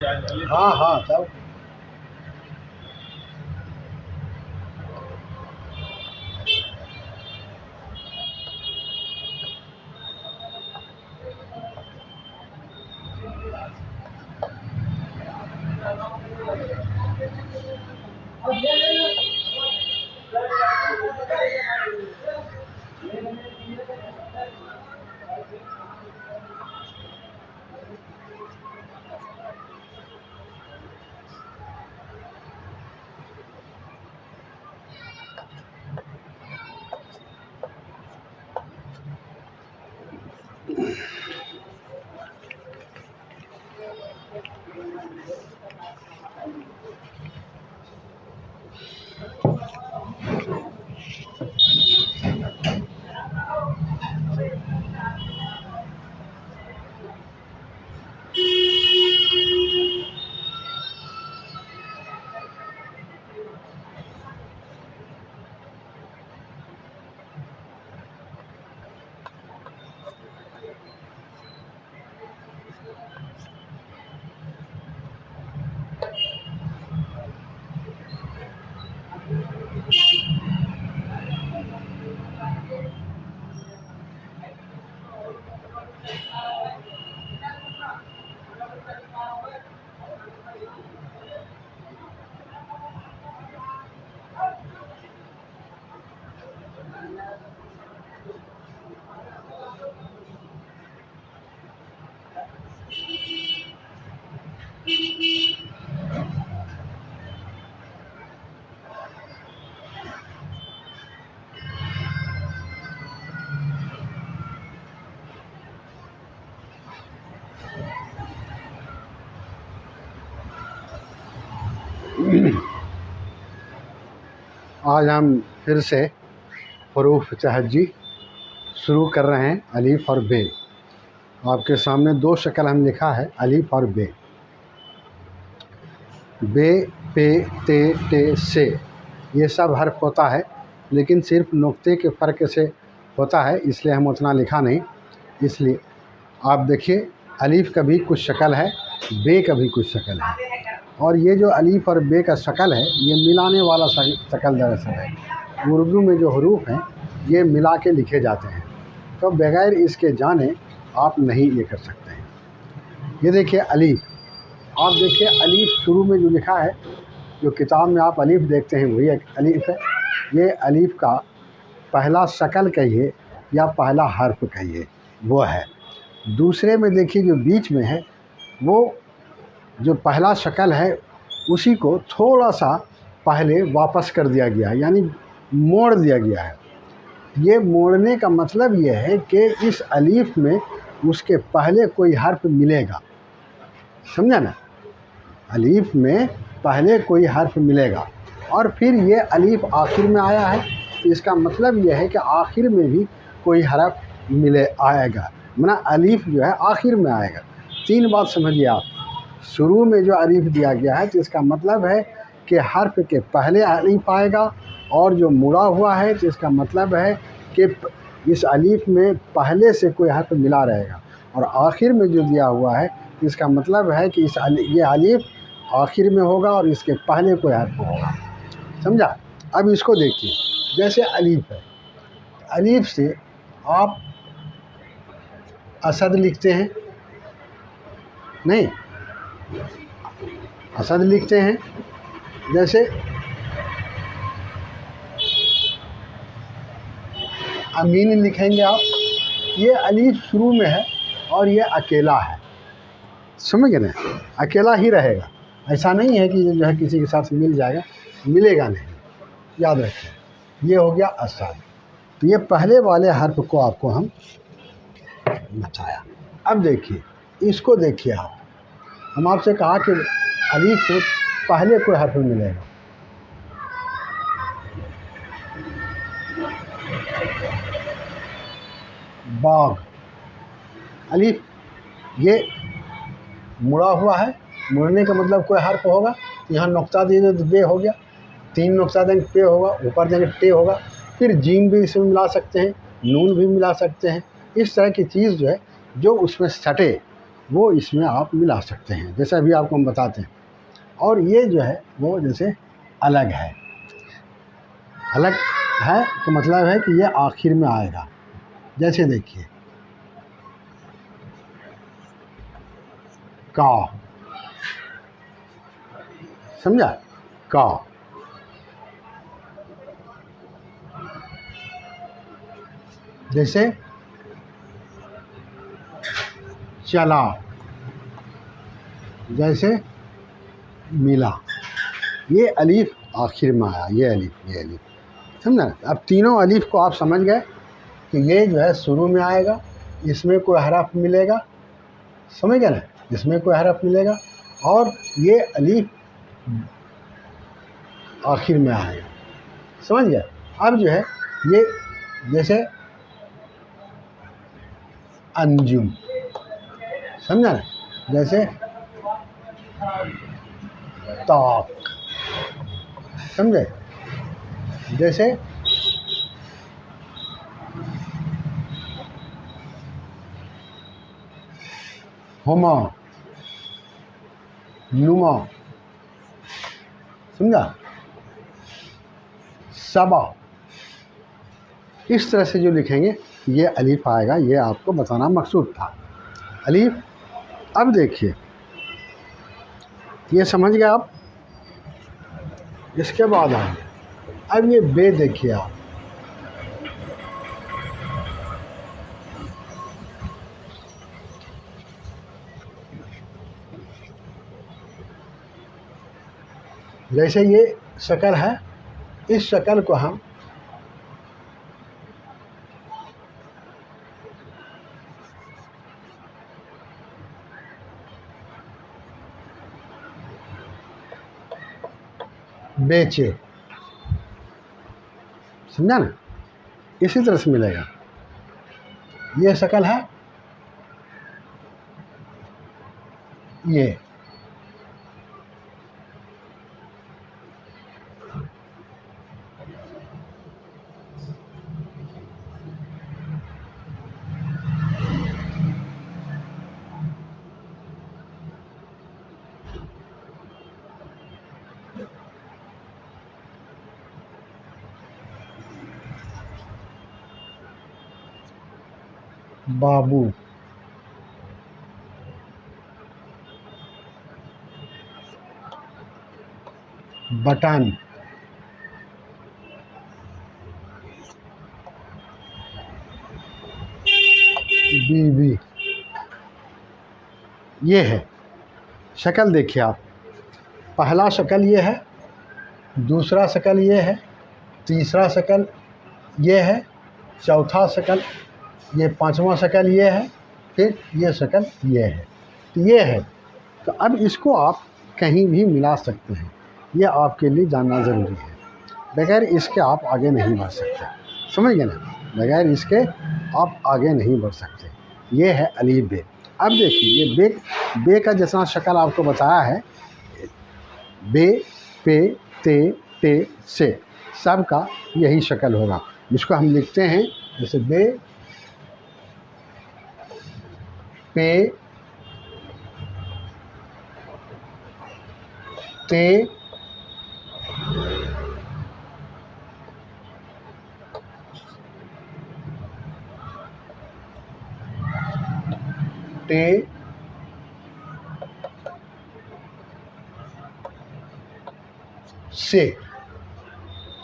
हाँ हाँ तब। आज हम फिर से हरूफ तहज्जी शुरू कर रहे हैं, अलीफ और बे। आपके सामने दो शक्ल हम लिखा है, अलीफ और बे। बे, पे, ते, टे, से, ये सब हर्फ होता है, लेकिन सिर्फ नुक्ते के फ़र्क से होता है, इसलिए हम उतना लिखा नहीं। इसलिए आप देखिए, अलीफ का भी कुछ शक्ल है, बे का भी कुछ शक्ल है, और ये जो अलीफ और बे का शक्ल है, ये मिलाने वाला शक्ल दरअसल है। उर्दू में जो हरूफ हैं, ये मिला के लिखे जाते हैं, तो बगैर इसके जाने आप नहीं ये कर सकते हैं। ये देखिए अलीफ, आप देखिए अलीफ शुरू में जो लिखा है, जो किताब में आप अलीफ देखते हैं वही एक अलीफ है। ये अलीफ का पहला शक्ल कहिए या पहला हर्फ कहिए, वो है। दूसरे में देखिए जो बीच में है, वो जो पहला शक्ल है उसी को थोड़ा सा पहले वापस कर दिया गया है, यानी मोड़ दिया गया है। ये मोड़ने का मतलब ये है कि इस अलीफ में उसके पहले कोई हर्फ मिलेगा, समझा ना? अलीफ में पहले कोई हर्फ मिलेगा और फिर ये अलीफ आखिर में आया है, तो इसका मतलब यह है कि आखिर में भी कोई हर्फ आएगा, माना अलीफ जो है आखिर में आएगा। तीन बात समझिए आप। शुरू में जो अलीफ दिया गया है, तो इसका मतलब है कि हर्फ के पहले अलीफ आएगा, और जो मुड़ा हुआ है तो इसका मतलब है कि इस अलीफ में पहले से कोई हर्फ मिला रहेगा, और आखिर में जो दिया हुआ है तो इसका मतलब है कि ये अलीफ आखिर में होगा और इसके पहले कोई हर्फ होगा, समझा? अब इसको देखिए, जैसे अलीफ है, अलीफ से आप असद लिखते हैं, नहीं असद लिखते हैं, जैसे अमीन लिखेंगे आप, ये अलीफ शुरू में है और ये अकेला है, समझ गए ना? अकेला ही रहेगा, ऐसा नहीं है कि जो है किसी के साथ मिल जाएगा, मिलेगा नहीं, याद रखें। ये हो गया असद। तो ये पहले वाले हर्फ को आपको हम बताया। अब देखिए, इसको देखिए आप, हम आपसे कहा कि अलीफ से पहले कोई हर्फ मिलेगा, बाग, अलीफ ये मुड़ा हुआ है, मुड़ने का मतलब कोई हर्फ होगा, यहाँ नुक्ता दे दे तो बे हो गया, तीन नुक्ता देंगे पे होगा, ऊपर देंगे टे होगा, फिर जीम भी इसमें मिला सकते हैं, नून भी मिला सकते हैं। इस तरह की चीज़ जो है, जो उसमें सटे वो इसमें आप मिला सकते हैं, जैसे अभी आपको हम बताते हैं। और ये जो है वो जैसे अलग है, अलग है तो मतलब है कि ये आखिर में आएगा। जैसे देखिए का, समझा, का। जैसे चला, जैसे मिला, ये अलीफ आखिर में आया, ये अलीफ, समझा। अब तीनों अलीफ को आप समझ गए कि ये जो है शुरू में आएगा, इसमें कोई हरफ मिलेगा, समझ गए ना, इसमें कोई हरफ मिलेगा, और ये अलीफ आखिर में आएगा, समझ गए। अब जो है ये जैसे अंजुम, समझा ना, जैसे ताक, समझे, जैसे हुमा, नुमा, समझा, सबा। इस तरह से जो लिखेंगे ये अलीफ आएगा, ये आपको बताना मकसूद था, अलीफ। अब देखिए ये समझ गए आप। इसके बाद आएंगे, अब ये बे देखिए आप, जैसे ये शक्ल है, इस शक्ल को हम बेचे, समझा ना, इसी तरह से मिलेगा। ये शक्ल है, ये बाबू, बटन, बीबी। ये है शक्ल, देखिए आप, पहला शक्ल ये है, दूसरा शक्ल ये है, तीसरा शक्ल ये है, चौथा शक्ल, ये पांचवा शक्ल ये है, फिर ये शक्ल ये है, तो ये है। तो अब इसको आप कहीं भी मिला सकते हैं, ये आपके लिए जानना ज़रूरी है। बगैर इसके आप आगे नहीं बढ़ सकते, समझ गए ना, बगैर इसके आप आगे नहीं बढ़ सकते। ये है अलीफ बे। अब देखिए ये बे का जैसा शक्ल आपको बताया है, बे, पे, ते, टे, से, सब का यही शक्ल होगा। जिसको हम लिखते हैं जैसे बे, पे, ते, टे, से,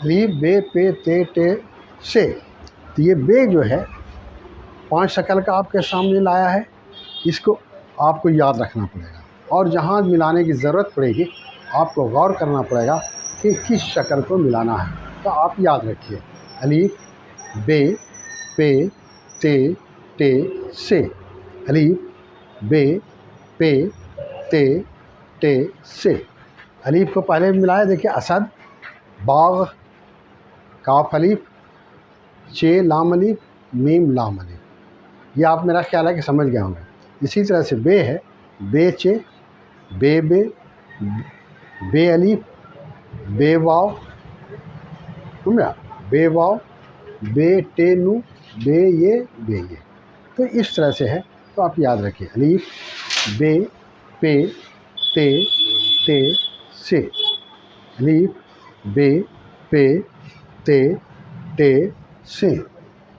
अलीफ बे, पे, ते, टे, से। तो ये बे जो है 5 शक्ल का आपके सामने लाया है, इसको आपको याद रखना पड़ेगा, और जहाँ मिलाने की ज़रूरत पड़ेगी आपको गौर करना पड़ेगा कि किस शक्ल को मिलाना है। तो आप याद रखिए, अलीफ बे, पे, ते, टे, से, अलीफ बे, पे, ते, टे, से। अलीफ को पहले मिलाया, देखिए असद, बाग, काफ अलीफ, चे लाम अलीफ, मीम लाम अलीफ। ये आप मेरा ख्याल है कि समझ गए होंगे। इसी तरह से बे है, बेचे, बे, बे अलीफ, बे वाव, समझा, बे वाव, बे टे नू, बे ये, बे ये। तो इस तरह से है, तो आप याद रखिए, अलीफ बे पे ते टे से। अलीफ बे पे ते टे से।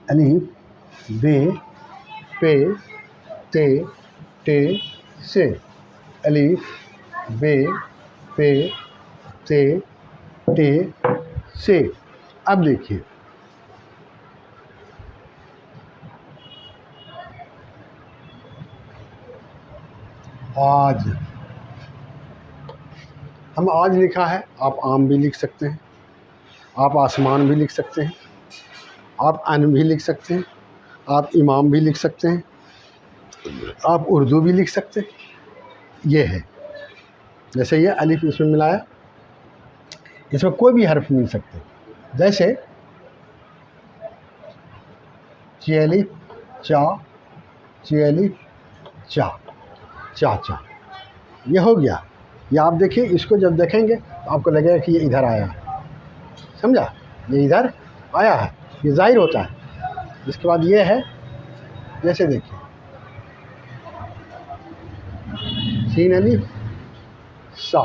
अलीफ बे पे ते टे से। अलीफ बे पे ते टे से। अब देखिए, आज, हम आज लिखा है, आप आम भी लिख सकते हैं, आप आसमान भी लिख सकते हैं, आप अन भी लिख सकते हैं, आप इमाम भी लिख सकते हैं, आप उर्दू भी लिख सकते हैं। ये है, जैसे ये अलिफ इसमें मिलाया, इसमें कोई भी हर्फ मिल सकते, जैसे चियलिफ चा, चियलिफ चा, चाचा, ये हो गया। ये आप देखिए, इसको जब देखेंगे तो आपको लगेगा कि ये इधर आया है, समझा, ये इधर आया है, ये जाहिर होता है। इसके बाद ये है, जैसे देखिए सीन अलिफ सा,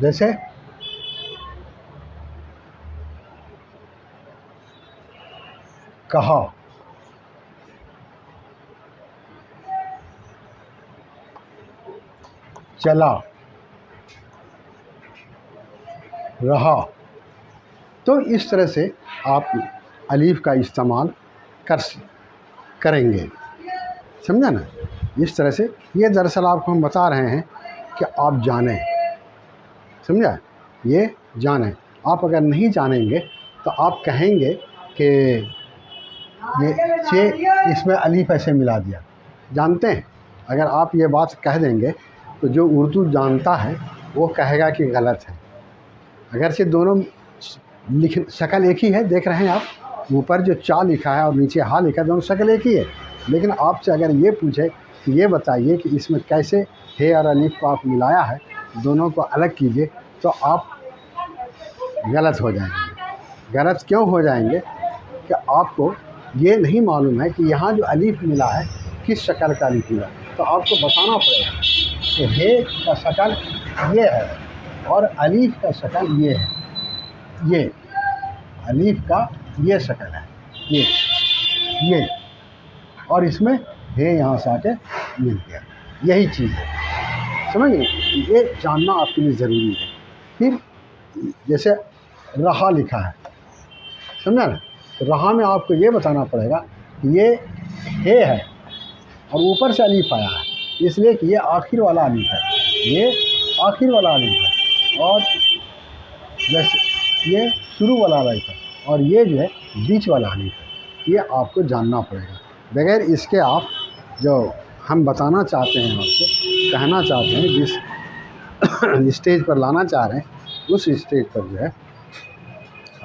जैसे कहा, चला, रहा। तो इस तरह से आप अलीफ का इस्तेमाल करेंगे, समझा ना। इस तरह से ये दरअसल आपको हम बता रहे हैं कि आप जानें, समझा, ये जानें। आप अगर नहीं जानेंगे तो आप कहेंगे कि ये चे, इसमें अलीफ ऐसे मिला दिया। जानते हैं, अगर आप ये बात कह देंगे तो जो उर्दू जानता है वो कहेगा कि गलत है। अगर से दोनों शक्ल एक ही है, देख रहे हैं आप, ऊपर जो चा लिखा है और नीचे हा लिखा है, दोनों शक्ल एक ही है। लेकिन आपसे अगर ये पूछे कि ये बताइए कि इसमें कैसे हे और अलीफ को आप मिलाया है, दोनों को अलग कीजिए, तो आप गलत हो जाएंगे। गलत क्यों हो जाएंगे कि आपको ये नहीं मालूम है कि यहाँ जो अलीफ मिला है किस शक्ल का अलीफ मिला, तो आपको बताना पड़ेगा कि हे का शक्ल ये है और अलीफ का शक्ल ये है। ये अलीफ का ये शक्ल है, ये और इसमें हे यहाँ से आके मिल गया, यही चीज़ है, समझ गए। ये जानना आपके लिए ज़रूरी है। फिर जैसे रहा लिखा है, समझा ना, तो रहा में आपको ये बताना पड़ेगा कि ये हे है और ऊपर से अलीफ आया है, इसलिए कि ये आखिर वाला अलीफ है, ये आखिर वाला अलीफ है, और जैसे ये शुरू वाला अलीफ है और ये जो है बीच वाला अलीफ है। ये आपको जानना पड़ेगा। बगैर इसके आप जो हम बताना चाहते हैं, आपको कहना चाहते हैं, जिस स्टेज पर लाना चाह रहे हैं, उस स्टेज पर जो है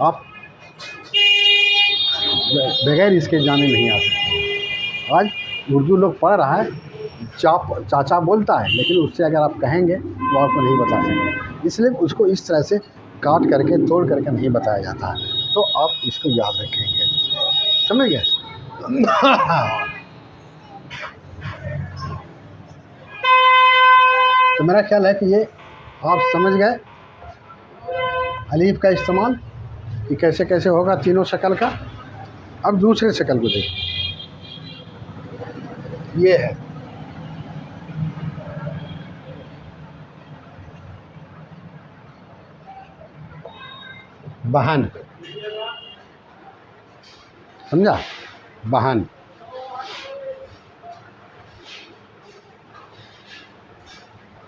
आप बगैर इसके जाने नहीं आ सकते। आज उर्दू लोग पढ़ रहा है, चाचा बोलता है, लेकिन उससे अगर आप कहेंगे तो आपको नहीं बता सकेंगे, इसलिए उसको इस तरह से काट करके तोड़ करके नहीं बताया जाता है। तो आप इसको याद रखेंगे, समझ गए। तो मेरा ख्याल है कि ये आप समझ गए अलीफ का इस्तेमाल कि कैसे कैसे होगा तीनों शक्ल का। अब दूसरे शक्ल को देखिए, ये है बहन, समझा, बहन।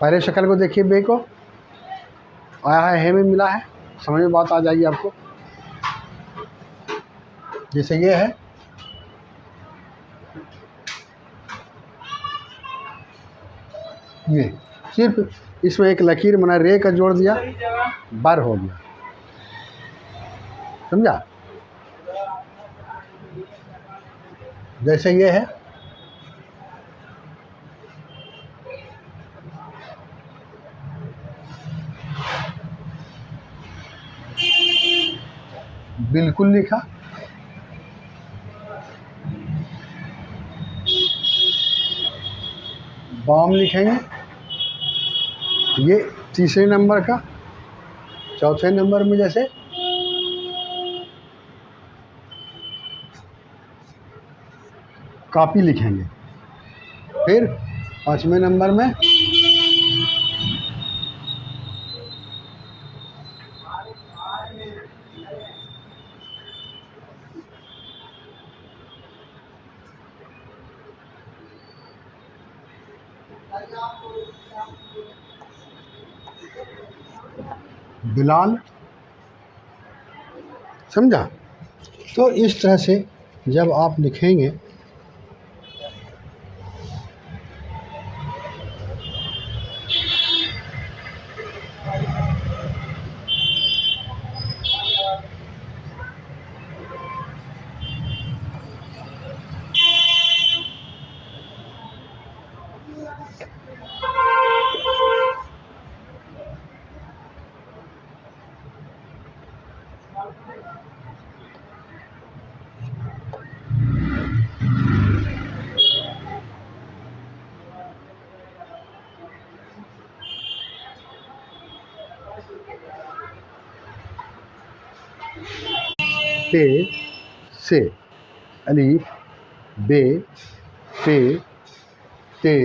पहले शक्ल को देखिए, बे को आया है, हे में मिला है, समझ में बात आ जाएगी आपको। जैसे ये है, ये सिर्फ इसमें एक लकीर बना, रे का जोड़ दिया, बर हो गया, समझा। जैसे ये है, बिल्कुल लिखा। बॉम्ब लिखेंगे, ये तीसरे नंबर का। चौथे नंबर में जैसे कॉपी लिखेंगे। फिर पाँचवें नंबर में बिलाल। समझा? तो इस तरह से जब आप लिखेंगे पे से, अलीफ बे पे ते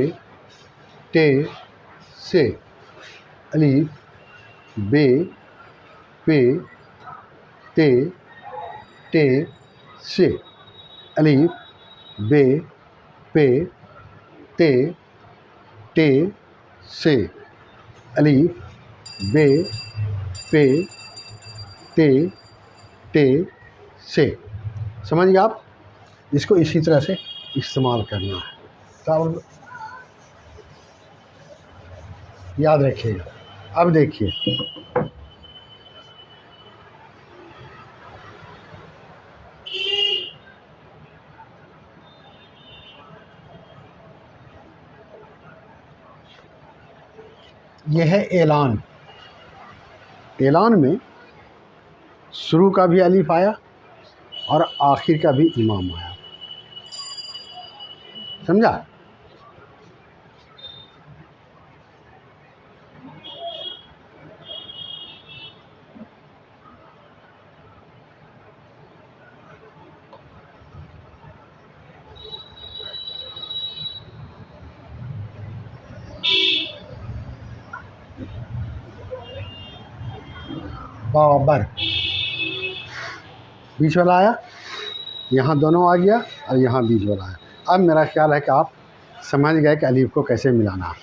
टे से, अलीफ बे पे ते टे से, अलीफ बे पे ते टे से, अलीफ बे पे ते टे से। समझ गए आप? इसको इसी तरह से इस्तेमाल करना है, तो आप याद रखिएगा। अब देखिए, यह है ऐलान। ऐलान में शुरू का भी अलीफ आया और आखिर का भी इमाम आया। समझा? बाबर, बीच वाला आया, यहाँ दोनों आ गया और यहाँ बीच वाला आया। अब मेरा ख्याल है कि आप समझ गए कि अलीफ को कैसे मिलाना है।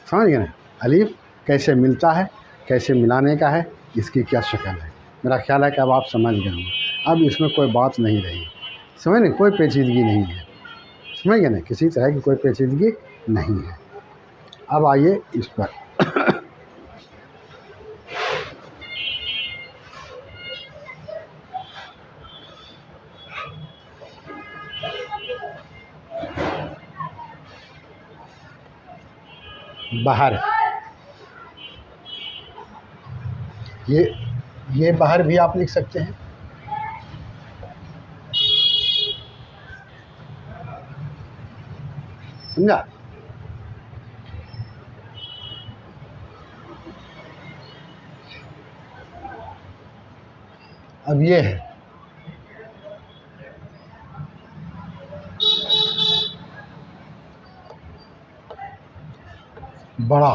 समझ गए ना? अलीफ कैसे मिलता है, कैसे मिलाने का है, इसकी क्या शक्ल है। मेरा ख्याल है कि अब आप समझ गए होंगे। अब इसमें कोई बात नहीं रही। समझ नहीं, कोई पेचीदगी नहीं है। समझ गए ना? किसी तरह की कोई पेचीदगी नहीं है। अब आइए इस पर। बाहर, ये बाहर भी आप लिख सकते हैं। समझा? अब ये है बड़ा।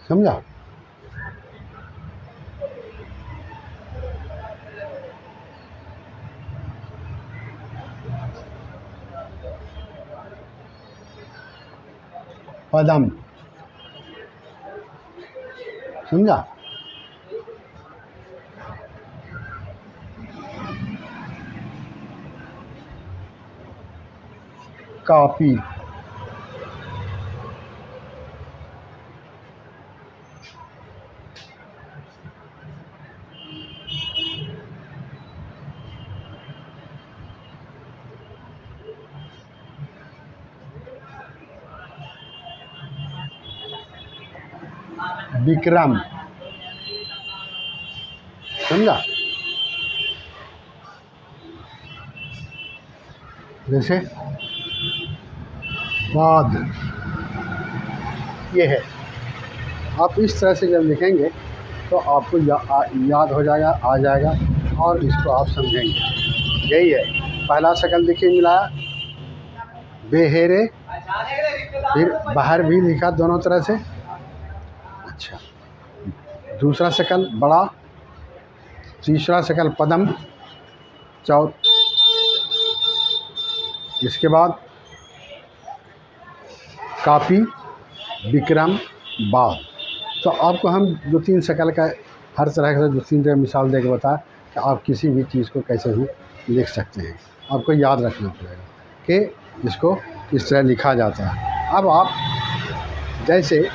समझा? पदम। समझा? कॉपी। विक्रम, समझा। जैसे बाद, ये है। आप इस तरह से जब लिखेंगे तो आपको याद हो जाएगा, आ जाएगा, और इसको आप समझेंगे। यही है। पहला शकल देखिए मिलाया, बेहेरे, फिर बाहर भी लिखा दोनों तरह से। अच्छा, दूसरा शकल बड़ा, तीसरा शकल पदम, इसके बाद कापी, विक्रम, बाद। तो आपको हम 2-3 शकल का हर तरह का 2-3 तरह मिसाल दे के बताया कि आप किसी भी चीज़ को कैसे भी लिख सकते हैं। आपको याद रखना पड़ेगा कि इसको किस तरह लिखा जाता है। अब आप जैसे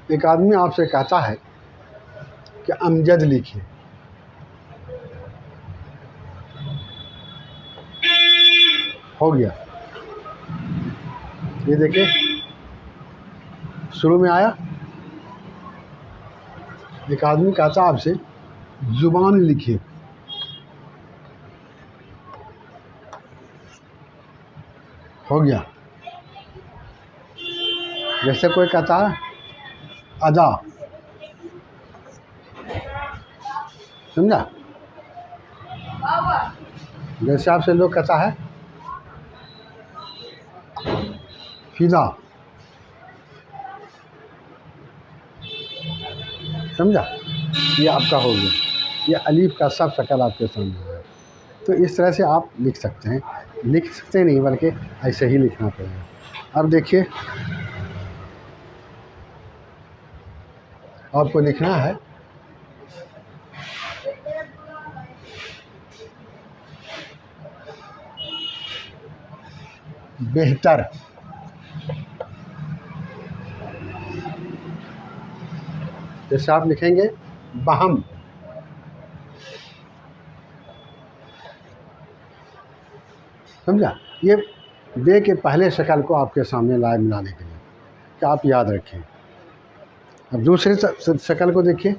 एक आदमी आपसे कहता है कि अमजद लिखिए, हो गया। ये देखिए शुरू में आया। एक आदमी कहता आपसे जुबान लिखिए, हो गया। जैसे कोई कहता है अदा, समझा। जैसे आपसे लोग कहता है फिदा, समझा। ये आपका हो गया। ये अलीफ का सब शकल आपके सामने है। तो इस तरह से आप लिख सकते हैं। लिख सकते नहीं बल्कि ऐसे ही लिखना पड़ेगा। अब देखिए आपको लिखना है बेहतर, जैसे आप लिखेंगे बहम, समझा। ये बे के पहले शकल को आपके सामने लाए मिलाने के लिए कि आप याद रखें। अब दूसरे शकल को देखिए,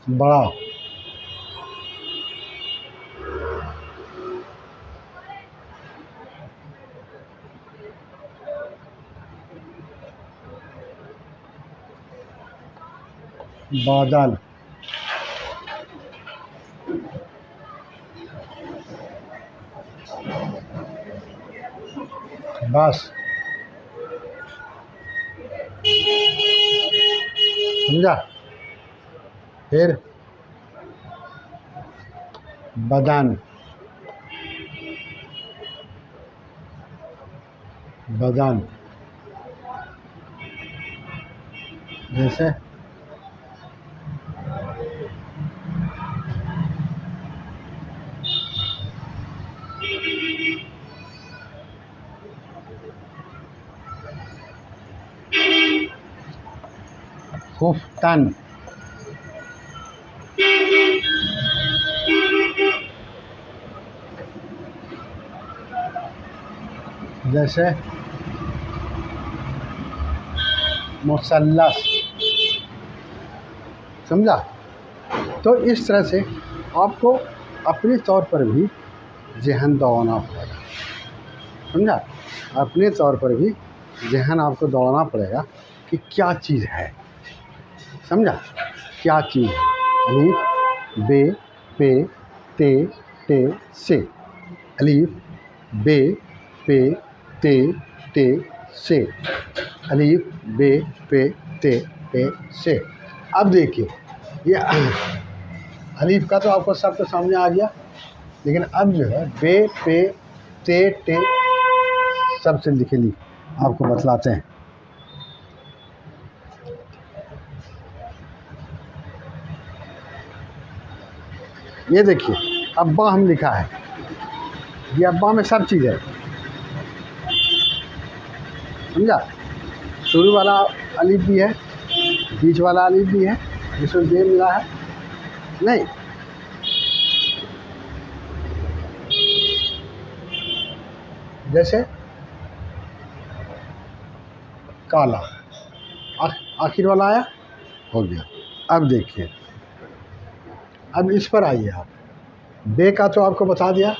बड़ा, बादल, बस, समझा। फिर बदन, बदन, जैसे खुफ्तन, जैसे मुसल्लस, समझा। तो इस तरह से आपको अपने तौर पर भी ज़हन दौड़ाना पड़ेगा, समझा। अपने तौर पर भी ज़हन आपको दौड़ाना पड़ेगा कि क्या चीज़ है, समझा। क्या चीज़ है। अलीफ, बे, पे, ते, से। अलीफ, बे, पे, ते, से। अलीफ, बे, पे, ते, से। अब देखिए ये अलीफ का तो आपको सब तो सामने आ गया, लेकिन अब जो है बे, पे, ते सबसे लिखे आपको बतलाते हैं। ये देखिए अब्बा हम लिखा है, ये अब्बा में सब चीज़ है, समझा। शुरू वाला अलिफ भी है, बीच वाला अलिफ भी है, जिसमें बे मिला है नहीं। जैसे काला, आखिर वाला आया, हो गया। अब देखिए, अब इस पर आइए आप। बे का तो आपको बता दिया,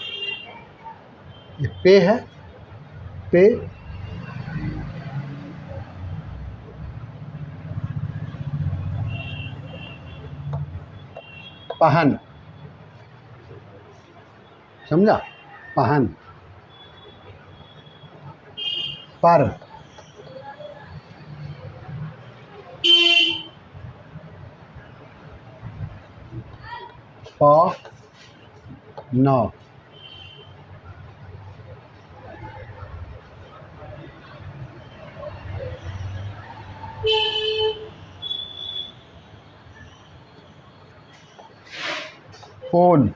ये पे है, पे पहन, समझा, पहन। पर, प न, फोन,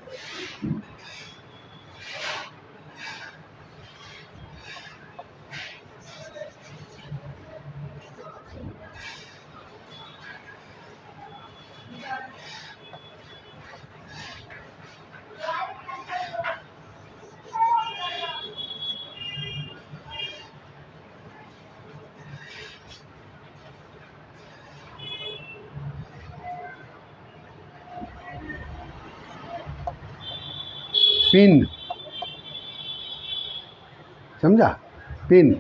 पिन, समझा, पिन।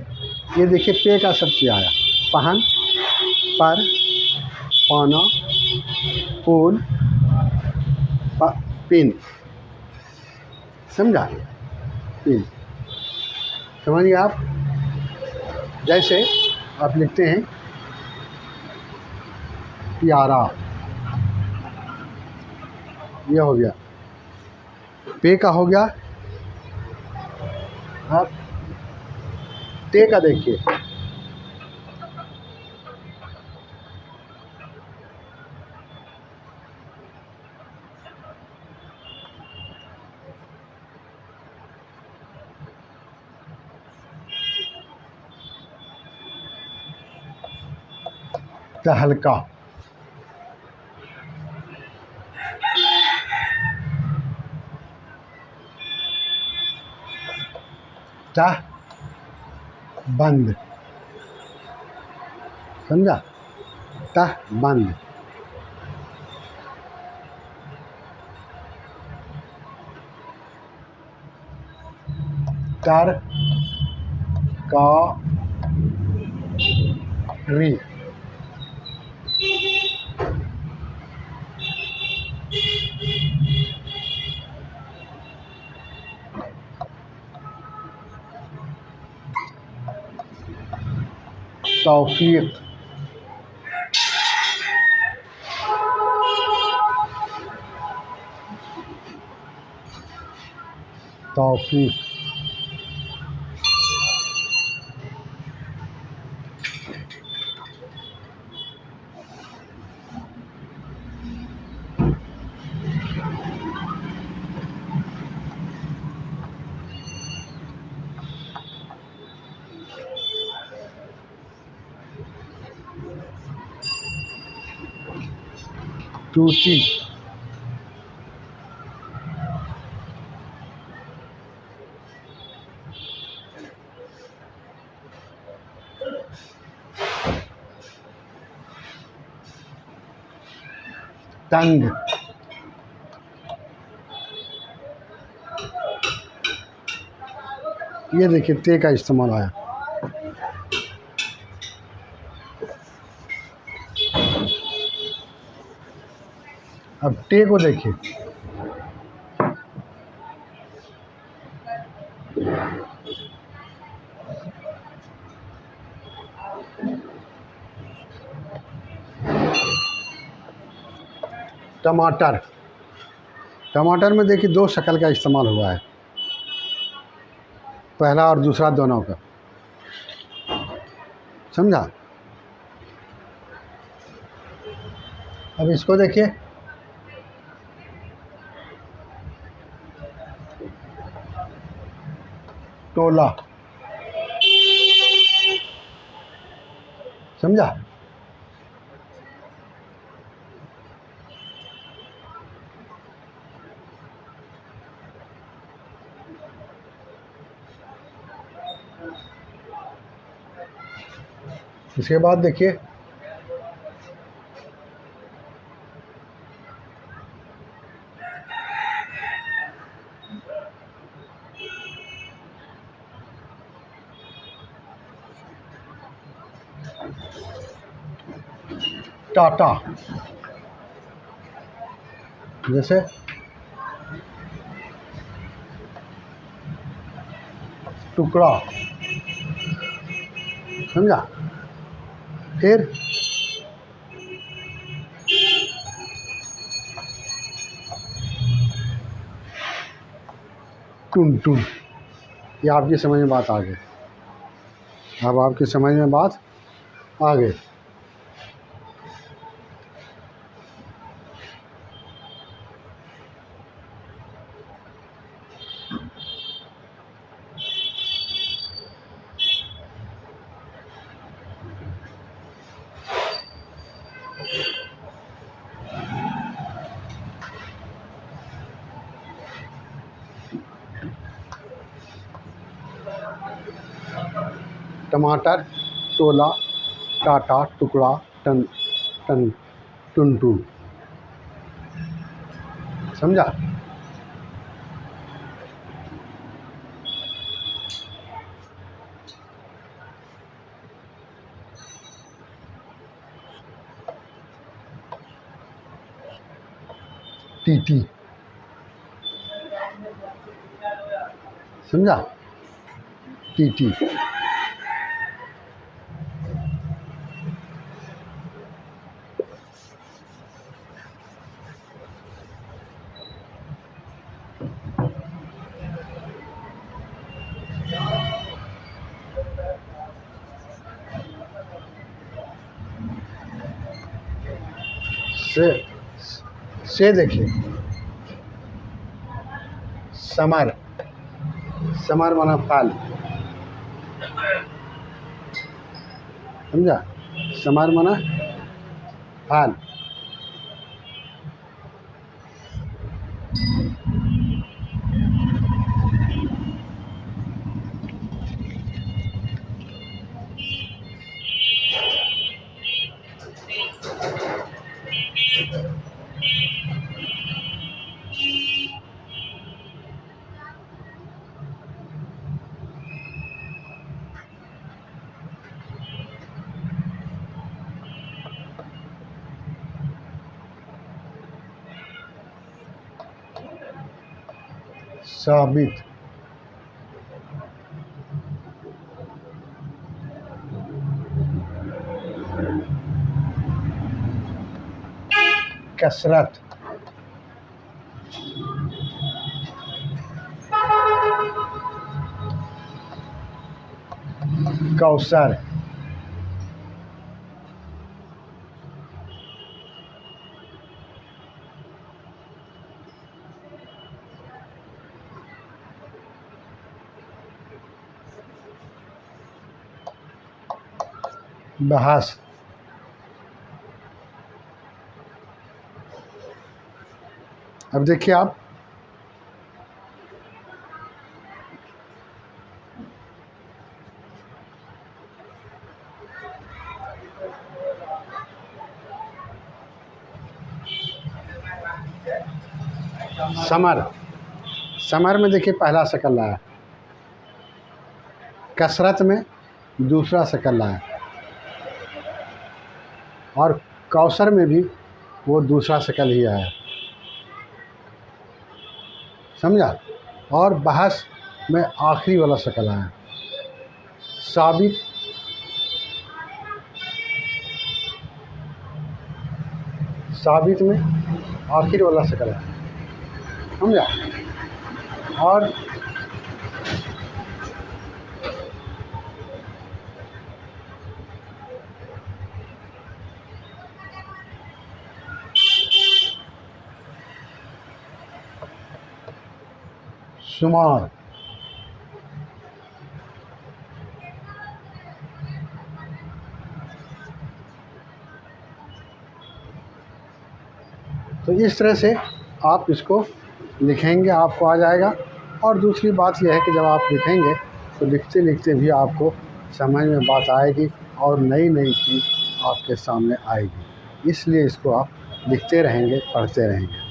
ये देखिए पे का सब चीज़ आया, पहन, पर, पाना, फोन, पिन, समझा, पिन। समझिए आप। जैसे आप लिखते हैं प्यारा, ये हो गया, पे का हो गया। आप ते का देखिए, तहलका, तह बंद, समझा, तह बंद। तर का री, तौफीक, तौफीक, टूटी, तंग, ये देखिए ते का इस्तेमाल आया। अब टे को देखिए, टमाटर, टमाटर में देखिए दो शक्ल का इस्तेमाल हुआ है, पहला और दूसरा दोनों का, समझा। अब इसको देखिए, टोला, समझा। इसके बाद देखिए टाटा, जैसे टुकड़ा, समझा। फिर टुन टुन, ये आपकी समझ में बात आ गई। अब आपकी समझ में बात आ गई। टमाटर, टोला, टाटा, टुकड़ा, टन टन टुन टुन, समझा। टीटी, समझा। टीटी, से देखिए समर, समर माना फल, समझा। समर माना फल। साबित, कसरत, कौशल, बहस, अब देखिए आप समर, समर में देखिए पहला शकल आया, कसरत में दूसरा शकल आया, और कौशल में भी वो दूसरा शकल ही आया, समझा। और बहस में आखिरी वाला शकल आया। साबित, साबित में आखिर वाला शकल आया, समझा। और शुमार। तो इस तरह से आप इसको लिखेंगे, आपको आ जाएगा। और दूसरी बात यह है कि जब आप लिखेंगे तो लिखते लिखते भी आपको समझ में बात आएगी और नई नई चीज़ आपके सामने आएगी। इसलिए इसको आप लिखते रहेंगे, पढ़ते रहेंगे।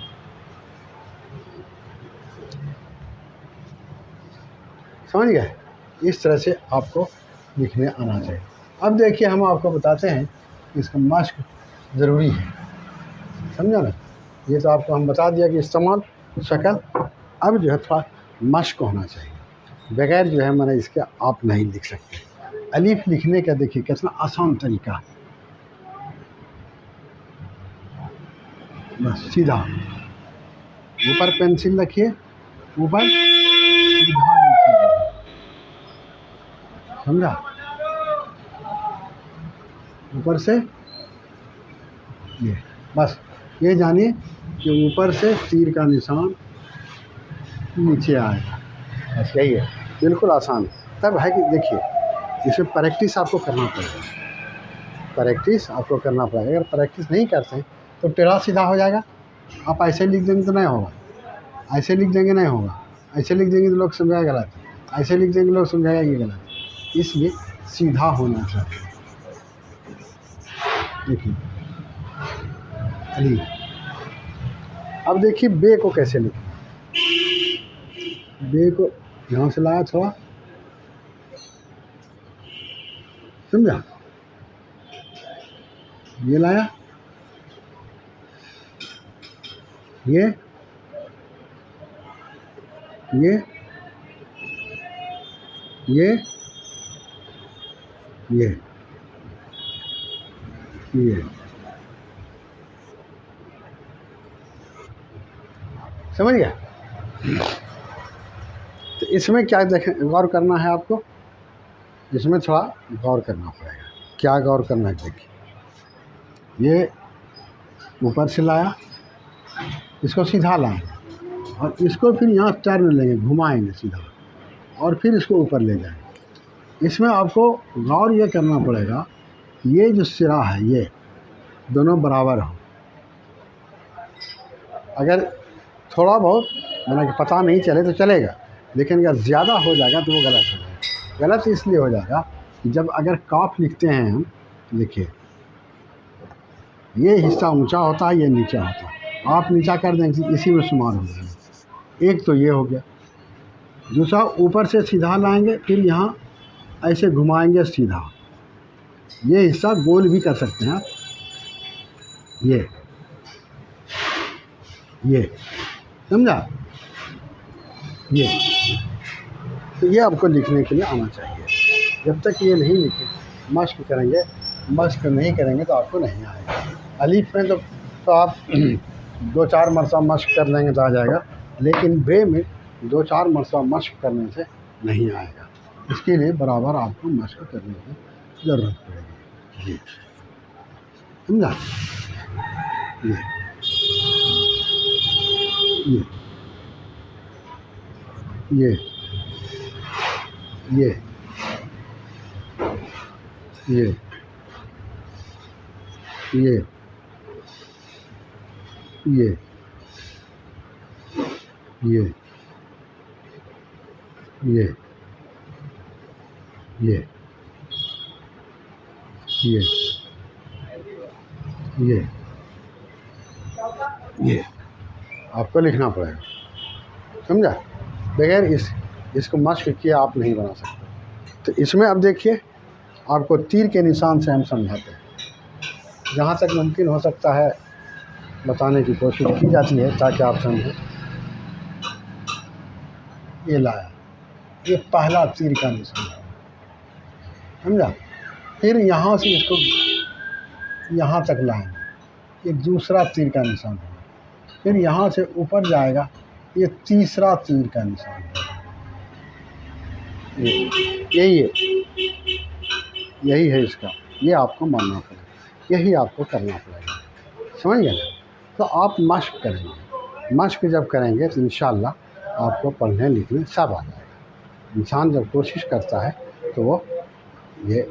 समझ गए? इस तरह से आपको लिखने आना चाहिए। अब देखिए, हम आपको बताते हैं कि इसका मश्क ज़रूरी है। समझा ना? ये तो आपको हम बता दिया कि इस्तेमाल शक्ल। अब जो है थोड़ा मश्क होना चाहिए। बगैर जो है मैंने इसके आप नहीं लिख सकते। अलीफ लिखने का देखिए कितना आसान तरीका है। बस सीधा ऊपर पेंसिल रखिए, ऊपर सीधा नीचे। समझा? ऊपर से ये, बस ये जानिए कि ऊपर से तीर का निशान नीचे आएगा। बस यही है, बिल्कुल आसान है। तब है कि देखिए, इसमें प्रैक्टिस आपको करना पड़ेगा। प्रैक्टिस आपको करना पड़ेगा। अगर प्रैक्टिस नहीं करते हैं तो टेढ़ा सीधा हो जाएगा। आप ऐसे लिख देंगे तो नहीं होगा, ऐसे लिख देंगे नहीं होगा, ऐसे लिख देंगे तो लोग समझाएगा गलत, ऐसे लिख देंगे लोग समझाएगा ये गलत। इसलिए सीधा होना चाहिए। देखिए अली। अब देखिए बे को कैसे लिखें। बे को यहाँ से लाया थोड़ा, समझा? ये लाया, ये ये ये ये समझ गया? तो इसमें क्या देखें, गौर करना है आपको। इसमें थोड़ा गौर करना पड़ेगा। क्या गौर करना है? देखिए, ये ऊपर से लाया, इसको सीधा लाएंगे और इसको फिर यहाँ टर्न लेंगे, घुमाएंगे सीधा, और फिर इसको ऊपर ले जाएंगे। इसमें आपको गौर ये करना पड़ेगा, ये जो सिरा है ये दोनों बराबर हो। अगर थोड़ा बहुत माना कि पता नहीं चले तो चलेगा, लेकिन अगर ज़्यादा हो जाएगा तो वो गलत हो जाएगा। गलत इसलिए हो जाएगा कि जब अगर काफ लिखते हैं हम, देखिए ये हिस्सा ऊंचा होता है, ये नीचा होता है। आप नीचा कर देंगे, इसी में शुमार हो जाएगा। एक तो ये हो गया। दूसरा, ऊपर से सीधा लाएंगे, फिर यहाँ ऐसे घुमाएंगे सीधा। ये हिस्सा गोल भी कर सकते हैं आप। ये समझा? ये तो ये आपको लिखने के लिए आना चाहिए। जब तक ये नहीं लिखे, मश्क करेंगे, मश्क नहीं करेंगे तो आपको नहीं आएगा। अलीफ में तो आप 2-4 मरतबा मश्क कर लेंगे तो आ जाएगा, लेकिन बे में 2-4 मरतबा मश्क करने से नहीं आएगा। इसके लिए बराबर आपको मश्क करने की ज़रूरत पड़ेगी। जी समझा? ये ये ये ये ये ये ये ये ये ये आपको लिखना पड़ेगा। समझा? बगैर इसको मश्क किए आप नहीं बना सकते। तो इसमें अब देखिए, आपको तीर के निशान से हम समझाते हैं। जहाँ तक मुमकिन हो सकता है बताने की कोशिश की जाती है ताकि आप समझें। ये लाया, ये पहला तीर का निशान है, समझा? फिर यहाँ से इसको यहाँ तक लाएंगे, ये दूसरा तीर का निशान है। फिर यहाँ से ऊपर जाएगा, ये तीसरा तीर का निशान है। यही है इसका, ये आपको मानना पड़ेगा, यही आपको करना पड़ेगा। समझ गए ना? तो आप मश्क करेंगे। मश्क जब करेंगे तो इंशाअल्लाह आपको पढ़ने लिखने सब आ जाएगा। इंसान जब कोशिश करता है तो वो ये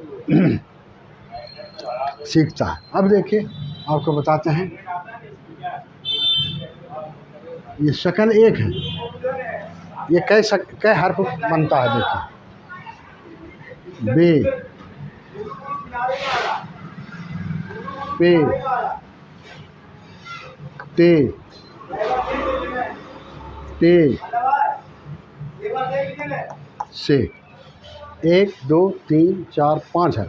सीखता है। अब देखिए आपको बताते हैं, ये शक्ल एक है, ये कै हर्फ बनता है। देखिए बे, पे, ते, ते, से। 1 2 3 4 5 है।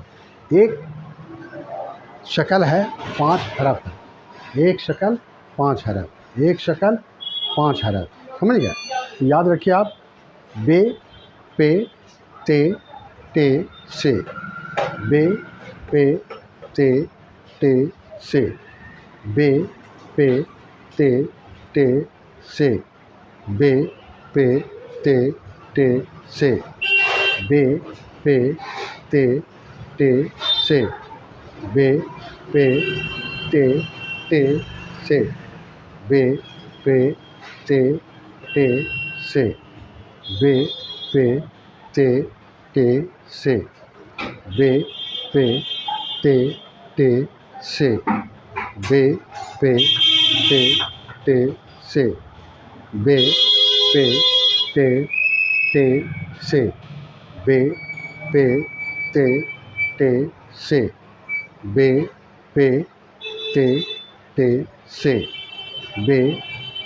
एक शक्ल है 5 हरफ है। एक शक्ल 5 हरफ, एक शक्ल 5 हरफ, समझ गए। याद रखिए आप, बे, पे, ते, टे, से। बे, पे, ते, टे, से। बे, पे, ते, टे, से। बे, पे, ते, टे, से। बे, पे, ते, टे, से। बे, पे, ते, टे, से। बे, पे, ते, टे, से। बे, पे, ते, टे, से। बे, पे, ते, टे, से। बे, पे, ते, टे, से। बे, पे, ते, टे, से। बे, पे, ते, टे, से। बे, पे, ते, टे, से। बे,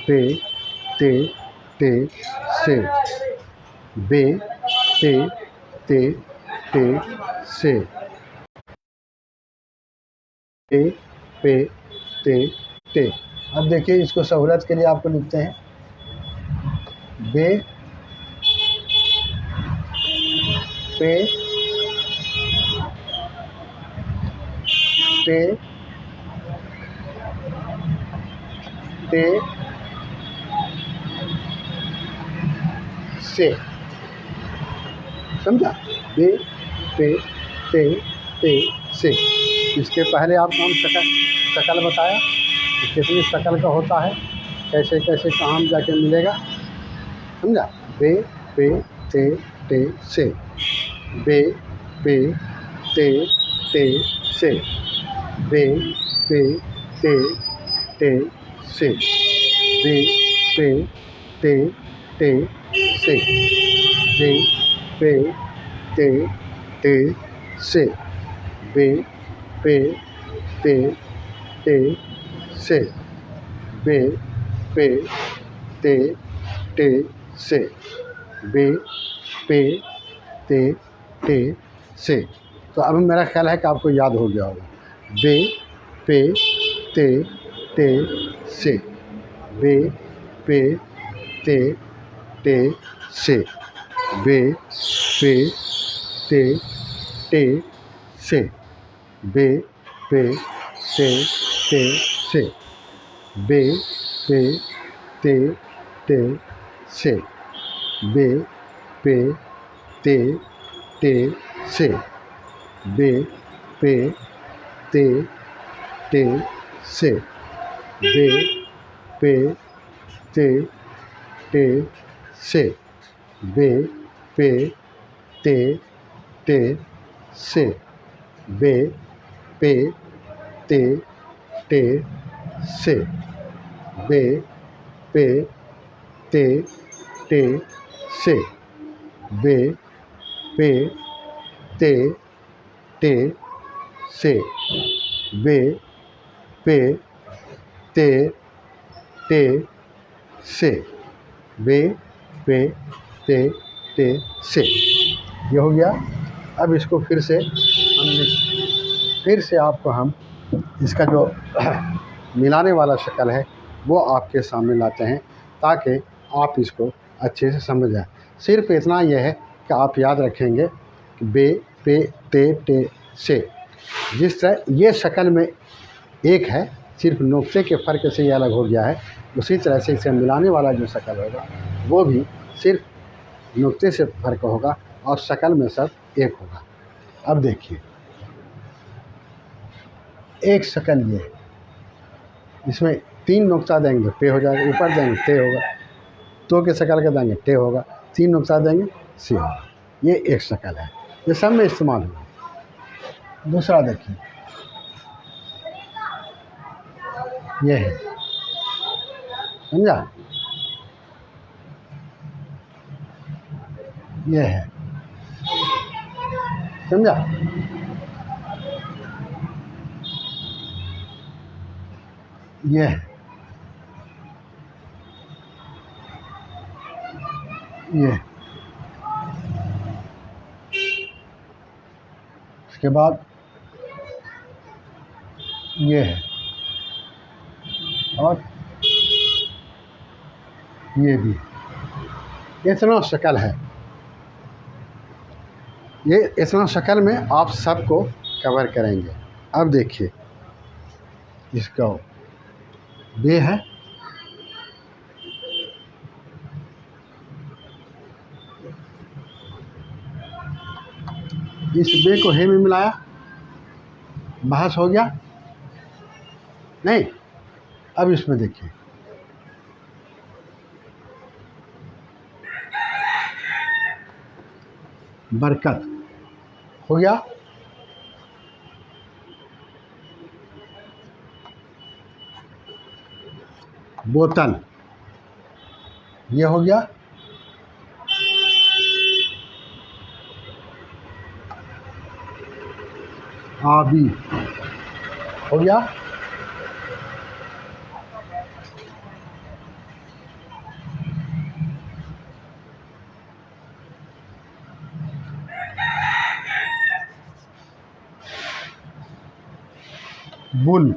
पे, ते, टे, से। बे, पे, ते, टे, से। बे, पे, ते, टे। अब देखिए इसको सहूलियत के लिए आपको लिखते हैं, बे, पे, ते, टे, से। समझा? बे, पे, ते, टे, से। इसके पहले आपको हम शकल बताया कि कितनी शकल का होता है, कैसे कैसे कहाँ जाके मिलेगा। समझा? बे, पे, ते, टे, से। बे, पे, ते, टे, से। बे, पे, ते, टे, से। बे, पे, ते, टे, से। बे, पे, ते, टे, से। बे, पे, ते, टे, से। बे, पे, ते, टे, से। बे, पे, ते, टे, से। तो अब मेरा ख्याल है कि आपको याद हो गया होगा। बे, पे, ते, टे, से। बे, पे, ते, टे, से। बे, पे, ते, टे, से। बे, पे, ते, टे, से। बे, पे, ते, टे, से। बे, पे, ते, टे, से। बे, पे, ते, टे, से। बे, पे, ते, टे, से। बे, पे, ते, टे, से। बे, पे, ते, टे, से। बे, पे, ते, टे, से। बे, पे, ते, टे, से। बे, पे, ते, टे, से। बे, पे, ते, टे, से। ये हो गया। अब इसको फिर से आपको हम इसका जो मिलाने वाला शक्ल है वो आपके सामने लाते हैं, ताकि आप इसको अच्छे से समझ जाएं। सिर्फ इतना यह है कि आप याद रखेंगे कि बे, पे, ते, टे, से। जिस तरह ये शक्ल में एक है, सिर्फ नुक्ते के फ़र्क से ये अलग हो गया है, उसी तरह से इसे मिलाने वाला जो शक्ल होगा वो भी सिर्फ नुक्ते से फ़र्क होगा और शक्ल में सब एक होगा। अब देखिए एक शक्ल ये है, इसमें 3 नुक्ता देंगे पे हो जाएगा, ऊपर देंगे ते होगा। तो के शक्ल का देंगे टे होगा, 3 नुक्ता देंगे से होगा। ये एक शक्ल है, ये सब में इस्तेमाल होगा। दूसरा देखिए, ये है, समझा, ये है, समझा। ये है, ये है। उसके बाद ये है, और ये भी, इतना शक्ल है। ये इतना शक्ल में आप सबको कवर करेंगे। अब देखिए, इसका बे है, इस बे को हे में मिलाया, बहस हो गया नहीं। अब इसमें देखिए, बरकत हो गया, बोतल ये हो गया, आबी हो गया, बुल,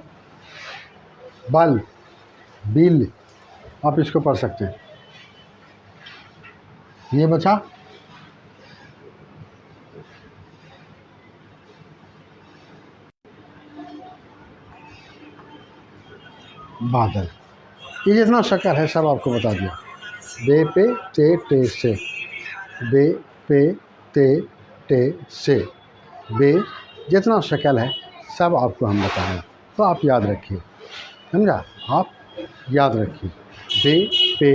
बल, बिल, आप इसको पढ़ सकते हैं। ये बचा बादल। ये जितना शक्ल है सब आपको बता दिया। बे पे टे से, बे पे टे से, बे जितना शक्ल है सब आपको हम बताएं, तो आप याद रखिए, समझा, आप याद रखिए। बे पे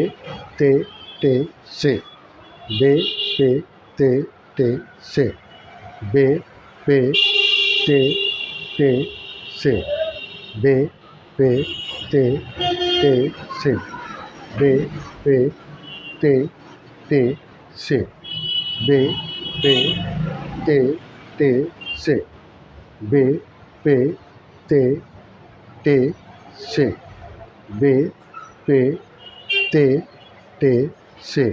टे से, बे पे टे से, बे पे टे से, बे पे टे से, बे पे टे से, बे पे टे से, बे पे टे से, बे पे टे से।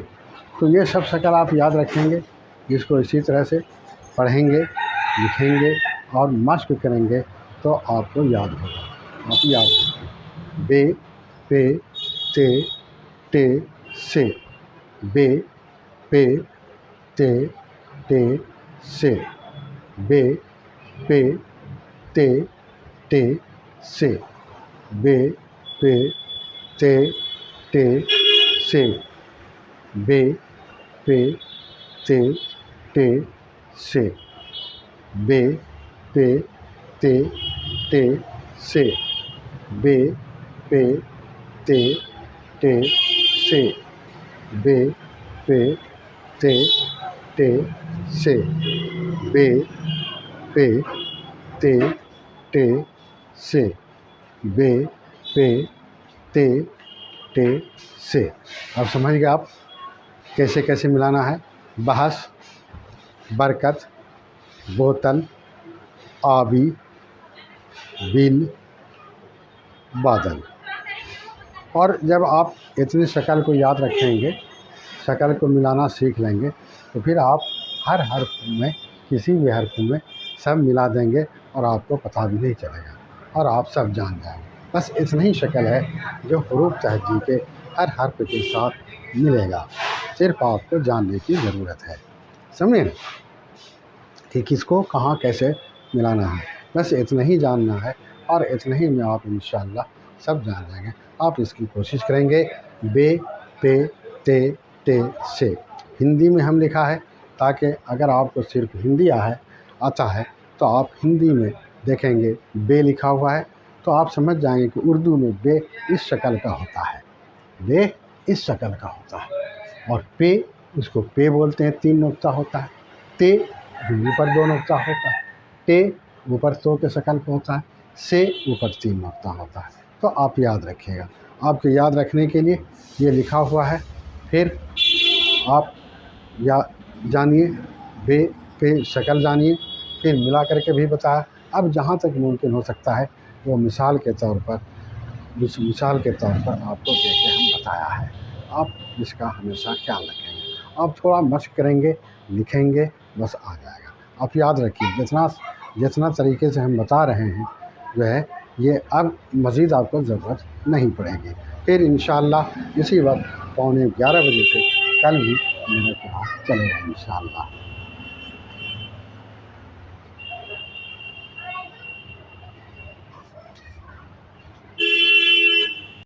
तो ये सब शक्ल आप याद रखेंगे, जिसको इसी तरह से पढ़ेंगे, लिखेंगे और मश्क करेंगे तो आपको याद होगा। आप याद रखें, बे पे टे से, बे पे टे से, बे पे टे से, बे पे टे से, बे पे टे से, बे पे टे से, बे पे टे से, बे पे टे से, बे पे टे से, बे पे टे से। अब समझ गए आप कैसे कैसे मिलाना है। बहस, बरकत, बोतल, आबी, बिल, बादल। और जब आप इतनी शक्ल को याद रखेंगे, शक्ल को मिलाना सीख लेंगे, तो फिर आप हर हर्फ में, किसी भी हर्फ में सब मिला देंगे और आपको पता भी नहीं चलेगा और आप सब जान जाएंगे। बस इतना ही शक्ल है जो हुरूफ तहजी के हर हर्फ के साथ मिलेगा, सिर्फ आपको जानने की ज़रूरत है। समझे कि किसको कहाँ कैसे मिलाना है, बस इतना ही जानना है और इतना ही में आप इंशाअल्लाह सब जान जाएंगे। आप इसकी कोशिश करेंगे। बे पे टे से हिंदी में हम लिखा है, ताकि अगर आपको सिर्फ हिंदी आता है तो आप हिंदी में देखेंगे बे लिखा हुआ है तो आप समझ जाएंगे कि उर्दू में बे इस शक्ल का होता है, बे इस शक्ल का होता है। और पे, उसको पे बोलते हैं, 3 नुक्ता होता है। ते भी ऊपर 2 नुक्ता होता है। टे ऊपर तो के शकल पे होता है। से ऊपर 3 नुक्ता होता है। तो आप याद रखिएगा। आपको याद रखने के लिए ये लिखा हुआ है। फिर आप या जानिए, बे पे शकल जानिए, फिर मिला करके भी बताया। अब जहाँ तक मुमकिन हो सकता है वो मिसाल के तौर पर आपको देके हम बताया है। आप इसका हमेशा ख्याल रखेंगे। आप थोड़ा मशक करेंगे, लिखेंगे, बस आ जाएगा। आप याद रखिए, जितना तरीके से हम बता रहे हैं जो है, ये अब मज़ीद आपको ज़रूरत नहीं पड़ेगी। फिर इंशाअल्लाह इसी वक्त 11:15 बजे से कल भी मेरा क्लास चलेगा इंशाअल्लाह।